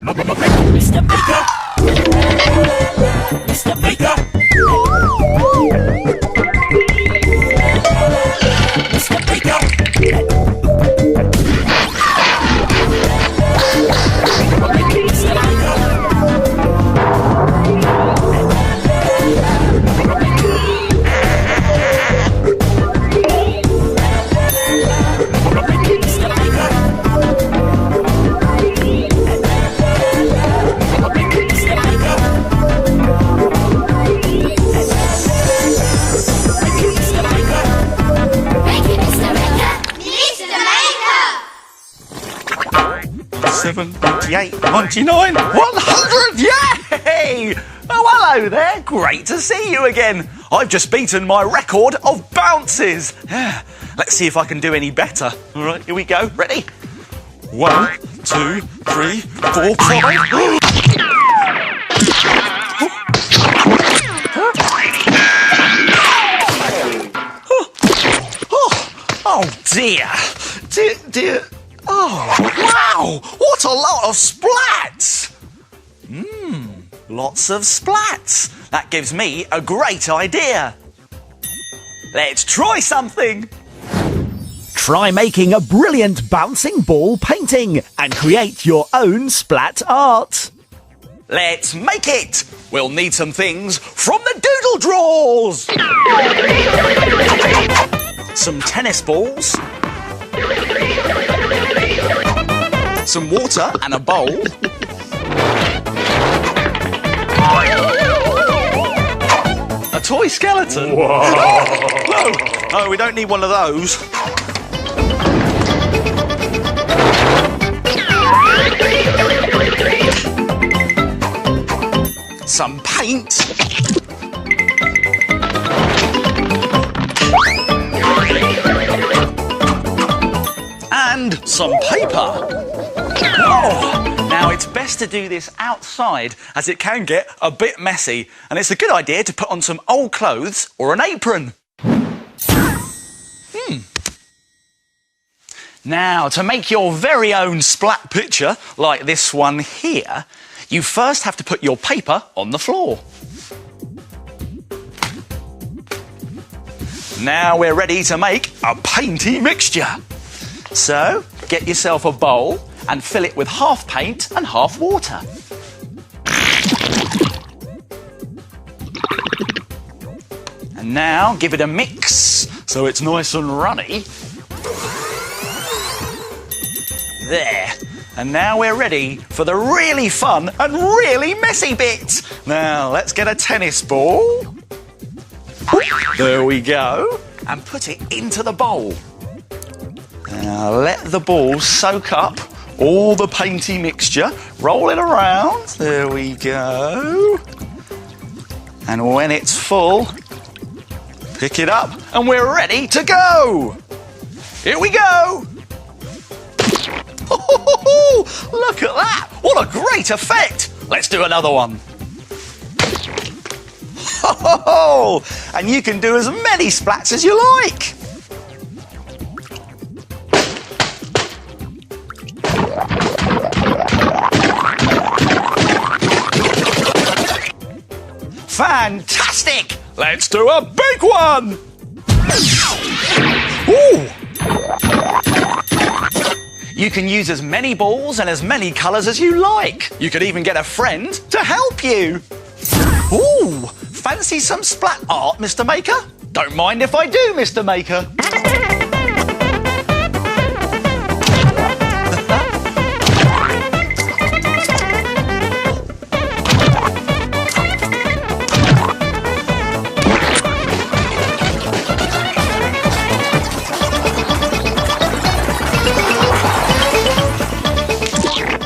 Mr. Baker! Mr. Baker! Mr. Baker! $7.98, $99, $100! Yay! Oh, hello there. Great to see you again. I've just beaten my record of bounces. Let's see if I can do any better. All right, here we go. Ready? 1, 2, 3, 4, 5. Oh dear. Dear. Oh, wow! What a lot of splats! Lots of splats. That gives me a great idea. Let's try something. Try making a brilliant bouncing ball painting and create your own splat art. Let's make it. We'll need some things from the doodle drawers. Some tennis balls. Some water and a bowl. A toy skeleton. No, we don't need one of those. Some paint. And some paper. Oh, now it's best to do this outside as it can get a bit messy, and it's a good idea to put on some old clothes or an apron. Now, to make your very own splat picture, like this one here, you first have to put your paper on the floor. Now we're ready to make a painty mixture. So, get yourself a bowl and fill it with half paint and half water. And now give it a mix so it's nice and runny. There. And now we're ready for the really fun and really messy bit. Now, let's get a tennis ball. There we go. And put it into the bowl. Now, let the ball soak up all the painty mixture. Roll it around. There we go. And when it's full, pick it up and we're ready to go. Here we go. Look at that. What a great effect. Let's do another one. And you can do as many splats as you like. Fantastic! Let's do a big one! Ooh! You can use as many balls and as many colours as you like. You could even get a friend to help you. Ooh! Fancy some splat art, Mr. Maker? Don't mind if I do, Mr. Maker.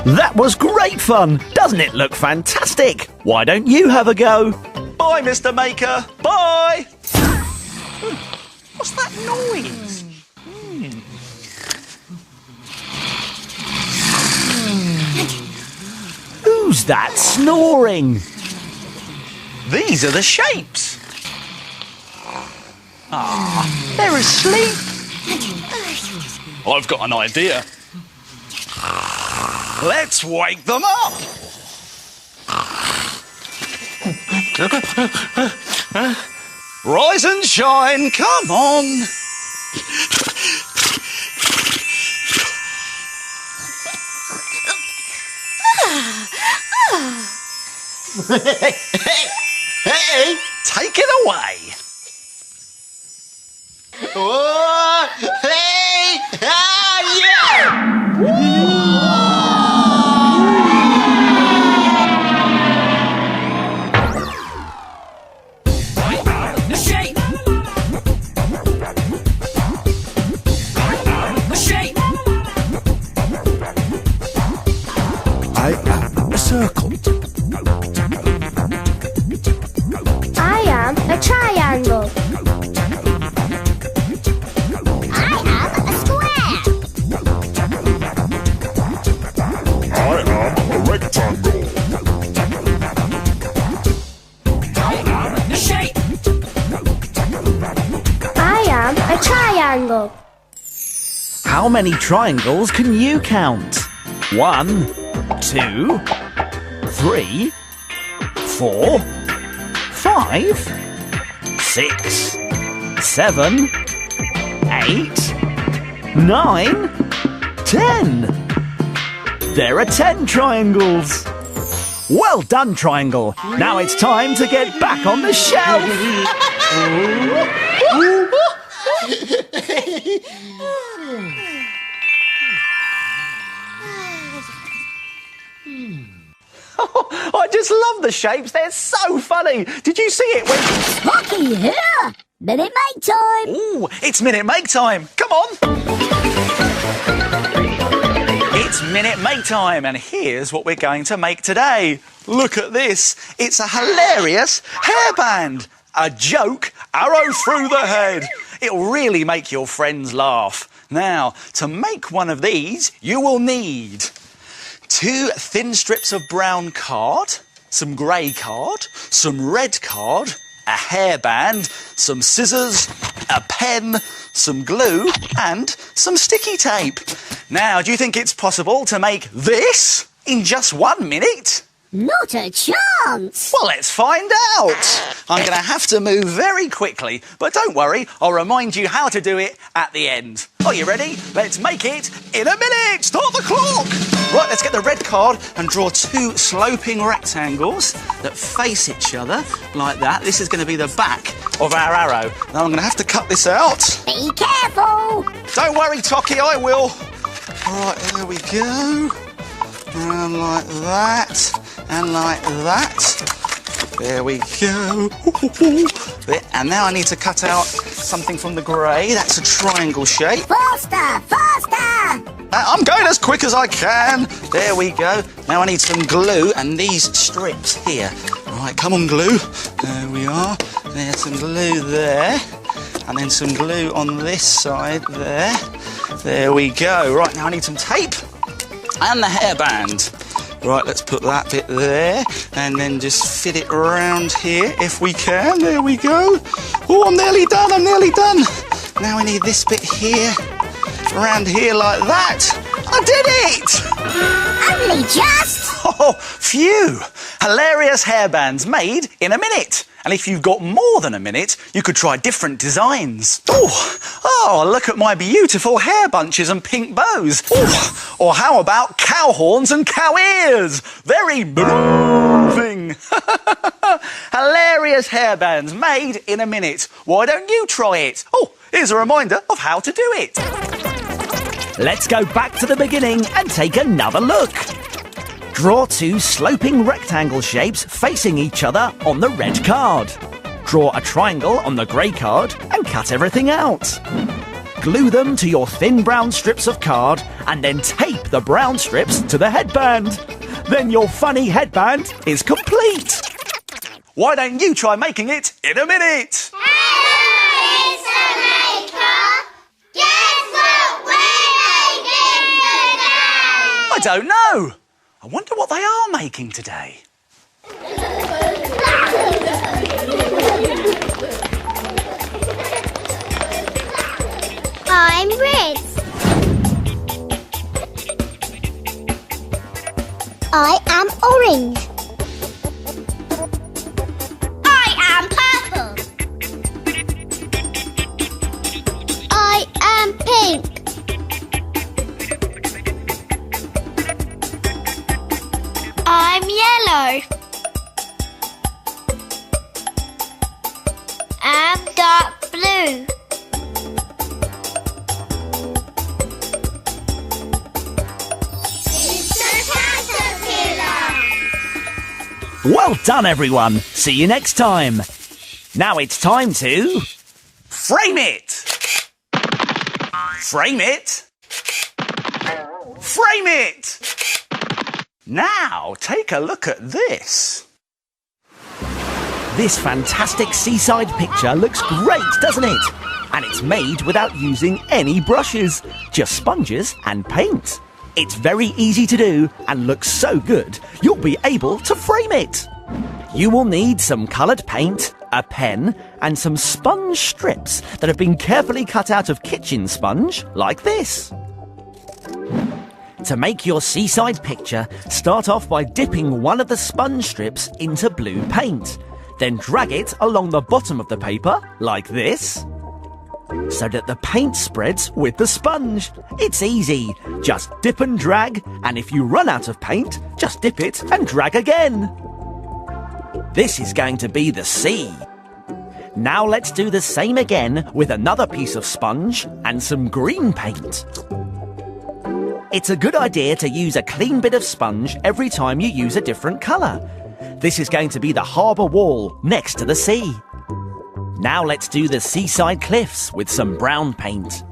That was great fun! Doesn't it look fantastic? Why don't you have a go? Bye, Mr. Maker. Bye! What's that noise? Who's that snoring? These are the shapes. They're asleep. I've got an idea. Let's wake them up. Rise and shine, come on. Hey! Take it away. Oh, hey! Ah, yeah! The shape. The shape. I am a circle. I am a triangle. I am a square. I am a rectangle. The shape. I am a triangle. How many triangles can you count? 1, 2, 3, 4, 5, 6, 7, 8, 9, 10. There are 10 triangles. Well done, Triangle. Now it's time to get back on the shelf. I just love the shapes. They're so funny. Did you see it when... Hockey here. Minute make time. Ooh, it's Minute Make Time. Come on. It's Minute Make Time, and here's what we're going to make today. Look at this. It's a hilarious hairband. A joke arrow through the head. It'll really make your friends laugh. Now, to make one of these, you will need 2 thin strips of brown card, some grey card, some red card, a hairband, some scissors, a pen, some glue and some sticky tape. Now, do you think it's possible to make this in just 1 minute? Not a chance. Well, let's find out. I'm going to have to move very quickly, but don't worry, I'll remind you how to do it at the end. Are you ready? Let's make it in a minute. Start the clock. Right, let's get the red card and draw 2 sloping rectangles that face each other like that. This is going to be the back of our arrow. Now I'm going to have to cut this out. Be careful. Don't worry, Tocky, I will. All right, there we go. And like that, and like that. There we go. There. And now I need to cut out something from the grey. That's a triangle shape. Faster, faster. I'm going as quick as I can. There we go. Now I need some glue and these strips here. Right, come on, glue. There we are. There's some glue there. And then some glue on this side there. There we go. Right, now I need some tape. And the hairband. Right, let's put that bit there and then just fit it around here if we can. There we go. Oh, I'm nearly done, Now I need this bit here, around here like that. I did it! Only just. Oh, phew. Hilarious hairbands made in a minute. And if you've got more than a minute, you could try different designs. Oh, look at my beautiful hair bunches and pink bows. Oh, or how about cow horns and cow ears? Very moving. Hilarious hairbands made in a minute. Why don't you try it? Oh, here's a reminder of how to do it. Let's go back to the beginning and take another look. Draw 2 sloping rectangle shapes facing each other on the red card. Draw a triangle on the grey card and cut everything out. Glue them to your thin brown strips of card and then tape the brown strips to the headband. Then your funny headband is complete. Why don't you try making it in a minute? Hello, Mr. Maker. Guess what we're making today? I don't know. I wonder what they are making today. I'm red. I am orange. I am purple. I am pink. I'm yellow. I'm dark blue. It's a caterpillar. Well done, everyone. See you next time. Now it's time to... Frame it! Frame it! Frame it! Now, take a look at this. This fantastic seaside picture looks great, doesn't it? And it's made without using any brushes, just sponges and paint. It's very easy to do and looks so good, you'll be able to frame it. You will need some coloured paint, a pen, and some sponge strips that have been carefully cut out of kitchen sponge, like this. To make your seaside picture, start off by dipping one of the sponge strips into blue paint. Then drag it along the bottom of the paper, like this, so that the paint spreads with the sponge. It's easy. Just dip and drag, and if you run out of paint, just dip it and drag again. This is going to be the sea. Now let's do the same again with another piece of sponge and some green paint. It's a good idea to use a clean bit of sponge every time you use a different colour. This is going to be the harbour wall next to the sea. Now let's do the seaside cliffs with some brown paint.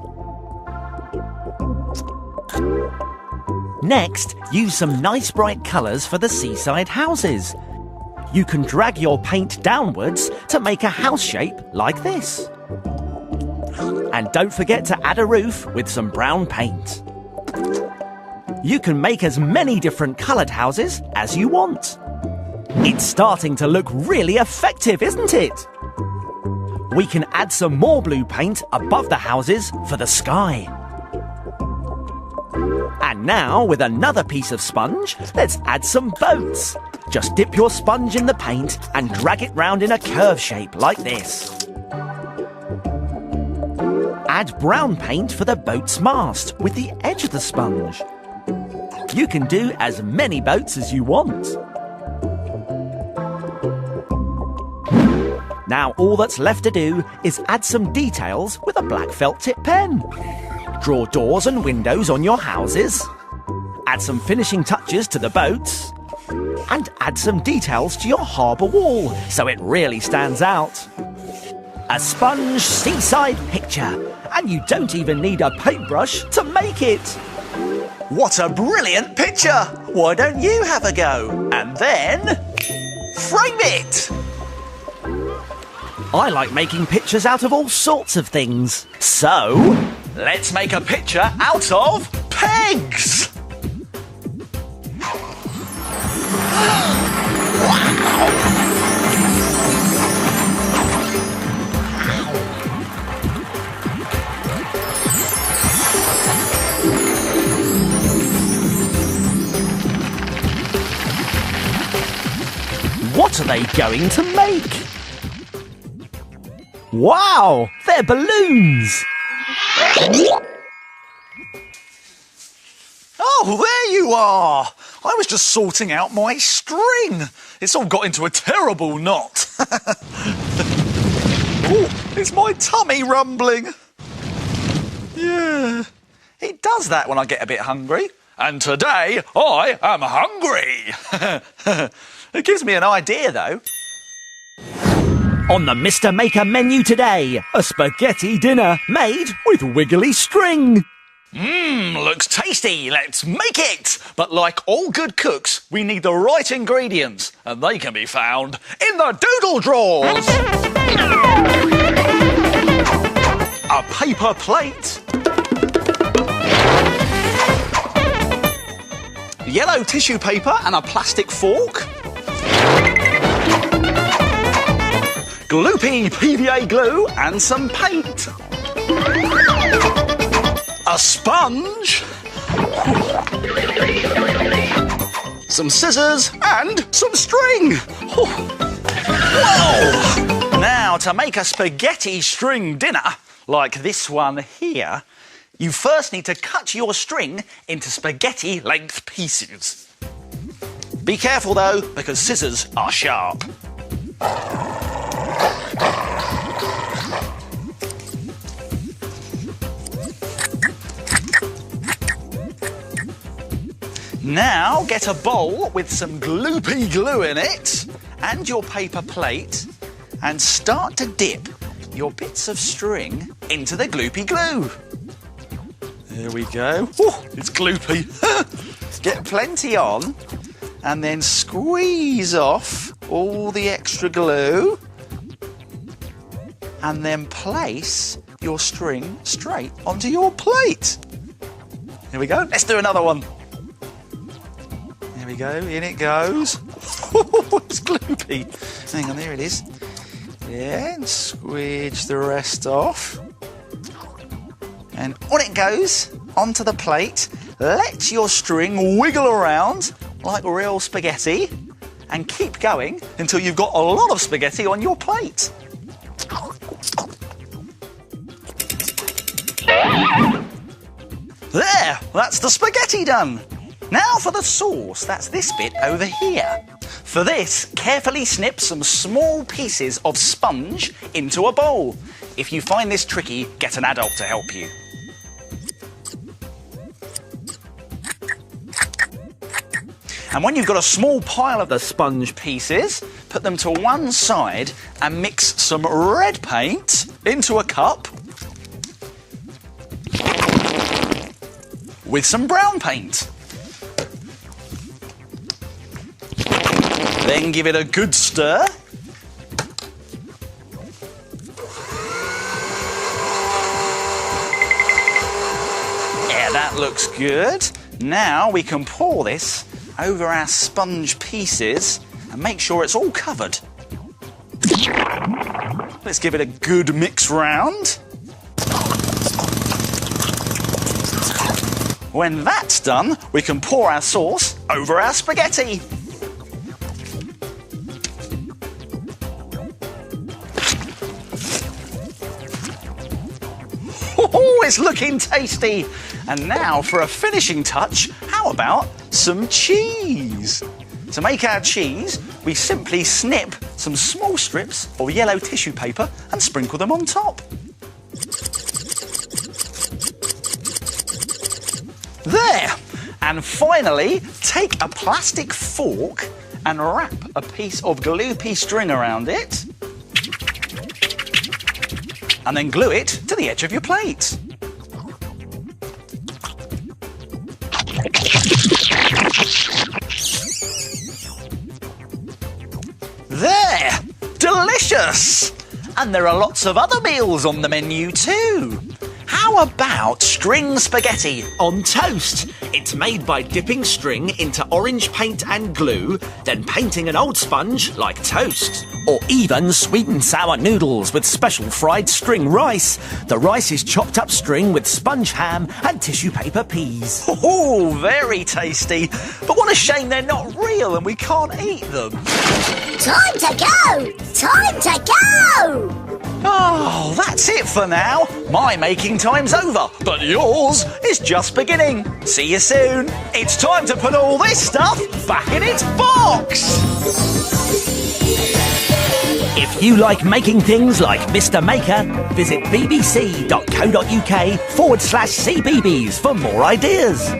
Next, use some nice bright colours for the seaside houses. You can drag your paint downwards to make a house shape like this. And don't forget to add a roof with some brown paint. You can make as many different coloured houses as you want. It's starting to look really effective, isn't it? We can add some more blue paint above the houses for the sky. And now, with another piece of sponge, let's add some boats. Just dip your sponge in the paint and drag it round in a curve shape like this. Add brown paint for the boat's mast with the edge of the sponge. You can do as many boats as you want. Now all that's left to do is add some details with a black felt tip pen. Draw doors and windows on your houses. Add some finishing touches to the boats. And add some details to your harbour wall so it really stands out. A sponge seaside picture, and you don't even need a paintbrush to make it. What a brilliant picture! Why don't you have a go? And then... frame it! I like making pictures out of all sorts of things. So, let's make a picture out of pegs! what are they going to make? Wow, they're balloons! Oh, there you are! I was just sorting out my string. It's all got into a terrible knot. Oh, it's my tummy rumbling. Yeah, it does that when I get a bit hungry. And today, I am hungry. It gives me an idea, though. On the Mr. Maker menu today, a spaghetti dinner made with wiggly string. Looks tasty. Let's make it. But like all good cooks, we need the right ingredients, and they can be found in the doodle drawers. A paper plate. Yellow tissue paper and a plastic fork. Gloopy PVA glue and some paint. A sponge. some scissors, and some string. Whoa! Now, to make a spaghetti string dinner, like this one here, you first need to cut your string into spaghetti length pieces. Be careful though, because scissors are sharp. Now get a bowl with some gloopy glue in it and your paper plate and start to dip your bits of string into the gloopy glue. There we go. Oh, it's gloopy. Get plenty on and then squeeze off all the extra glue and then place your string straight onto your plate. Here we go. Let's do another one. There we go, in it goes. It's gloopy. Hang on, there it is. Yeah, and squidge the rest off. And on it goes, onto the plate. Let your string wiggle around like real spaghetti and keep going until you've got a lot of spaghetti on your plate. There, that's the spaghetti done. Now for the sauce, that's this bit over here. For this, carefully snip some small pieces of sponge into a bowl. If you find this tricky, get an adult to help you. And when you've got a small pile of the sponge pieces, put them to one side and mix some red paint into a cup with some brown paint. Then give it a good stir. Yeah, that looks good. Now we can pour this over our sponge pieces and make sure it's all covered. Let's give it a good mix round. When that's done, we can pour our sauce over our spaghetti. Oh, it's looking tasty. And now for a finishing touch, how about some cheese? To make our cheese, we simply snip some small strips of yellow tissue paper and sprinkle them on top. There! And finally, take a plastic fork and wrap a piece of gloopy string around it. And then glue it to the edge of your plate. There! Delicious! And there are lots of other meals on the menu too. How about string spaghetti On toast. It's made by dipping string into orange paint and glue, then painting an old sponge like toast. Or even sweet and sour noodles with special fried string rice. The rice is chopped up string with sponge ham and tissue paper peas. Oh, very tasty. But what a shame they're not real and we can't eat them. Time to go! Time to go! Oh, that's it for now. My making time's over, but yours is just beginning. See you soon. It's time to put all this stuff back in its box. If you like making things like Mr. Maker, visit bbc.co.uk/cbbs for more ideas.